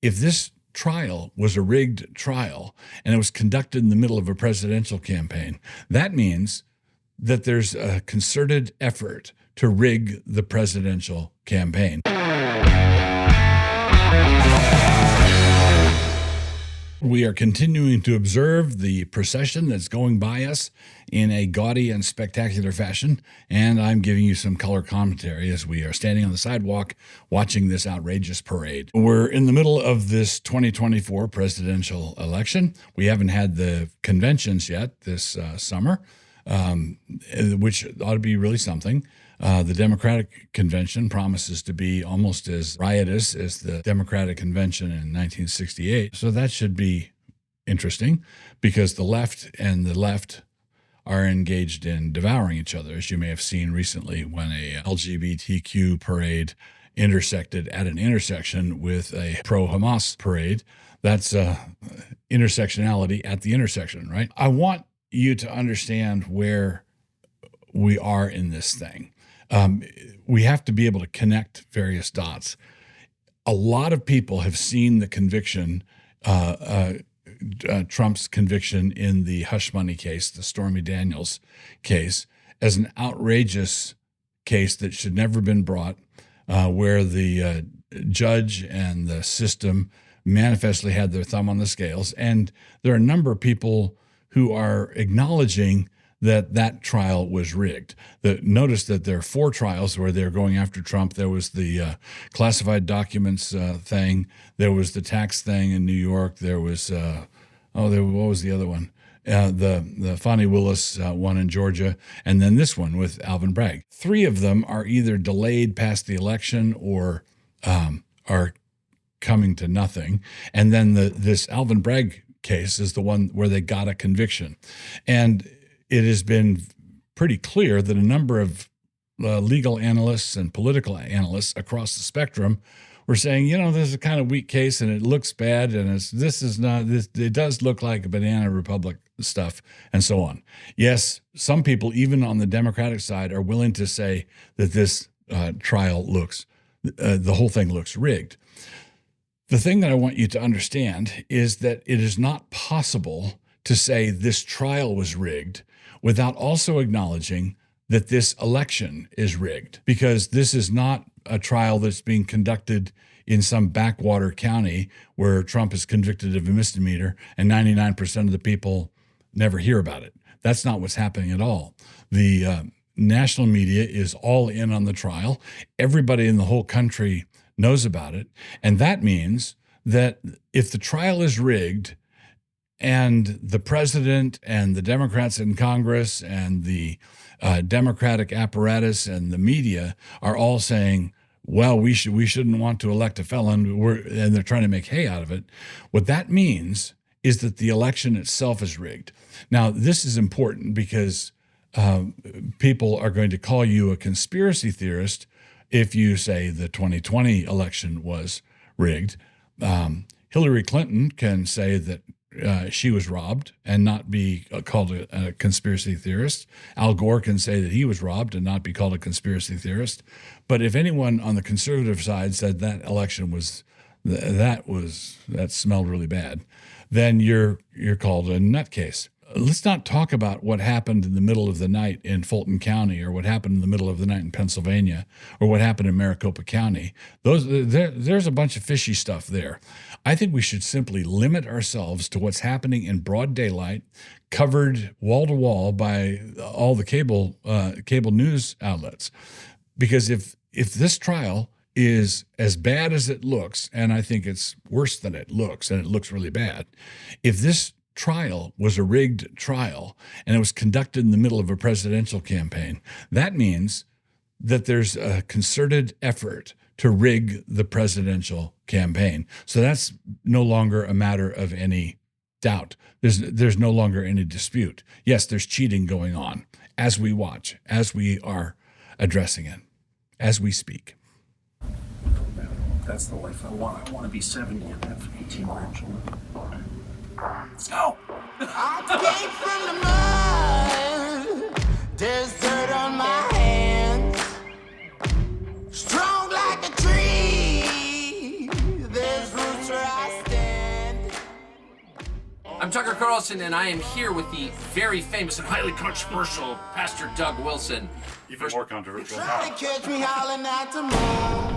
If this trial was a rigged trial and it was conducted in the middle of a presidential campaign, that means that there's a concerted effort to rig the presidential campaign. We are continuing to observe the procession that's going by us in a gaudy and spectacular fashion, and I'm giving you some color commentary as we are standing on the sidewalk watching this outrageous parade. We're in the middle of this 2024 presidential election. We haven't had the conventions yet this summer, which ought to be really something. The Democratic Convention promises to be almost as riotous as the Democratic Convention in 1968. So that should be interesting because the left are engaged in devouring each other, as you may have seen recently when a LGBTQ parade intersected at an intersection with a pro-Hamas parade. That's intersectionality at the intersection, right? I want you to understand where we are in this thing. We have to be able to connect various dots. A lot of people have seen the conviction, Trump's conviction in the hush money case, the Stormy Daniels case, as an outrageous case that should never have been brought, where the judge and the system manifestly had their thumb on the scales. And there are a number of people who are acknowledging that trial was rigged. Notice that there are 4 trials where they're going after Trump. There was the classified documents thing. There was the tax thing in New York. There was, what was the other one? The Fani Willis one in Georgia, and then this one with Alvin Bragg. 3 of them are either delayed past the election or are coming to nothing. And then this Alvin Bragg case is the one where they got a conviction. And it has been pretty clear that a number of legal analysts and political analysts across the spectrum were saying, this is a kind of weak case and it looks bad and it does look like a banana republic stuff and so on. Yes, some people, even on the Democratic side, are willing to say that this trial the whole thing looks rigged. The thing that I want you to understand is that it is not possible to say this trial was rigged without also acknowledging that this election is rigged, because this is not a trial that's being conducted in some backwater county where Trump is convicted of a misdemeanor and 99% of the people never hear about it. That's not what's happening at all. The national media is all in on the trial. Everybody in the whole country knows about it. And that means that if the trial is rigged, and the president and the Democrats in Congress and the Democratic apparatus and the media are all saying, well, we shouldn't want to elect a felon, and they're trying to make hay out of it. What that means is that the election itself is rigged. Now, this is important because people are going to call you a conspiracy theorist if you say the 2020 election was rigged. Hillary Clinton can say that she was robbed and not be called a conspiracy theorist. Al Gore can say that he was robbed and not be called a conspiracy theorist. But if anyone on the conservative side said that election that smelled really bad, then you're called a nutcase. Let's not talk about what happened in the middle of the night in Fulton County, or what happened in the middle of the night in Pennsylvania, or what happened in Maricopa County. There's a bunch of fishy stuff there. I think we should simply limit ourselves to what's happening in broad daylight, covered wall to wall by all the cable news outlets. Because if this trial is as bad as it looks, and I think it's worse than it looks, and it looks really bad, if this trial was a rigged trial and it was conducted in the middle of a presidential campaign, that means that there's a concerted effort to rig the presidential campaign. So that's no longer a matter of any doubt. There's no longer any dispute. Yes, there's cheating going on as we watch, as we are addressing it, as we speak. That's the life I want. I want to be 70 and have 18 grandchildren. Let's go. I came from the mud. There's dirt on my hands. Strong like a tree. There's roots right. I'm Tucker Carlson, and I am here with the very famous and highly controversial Pastor Doug Wilson. Even more controversial. Try to catch me howling at the moon.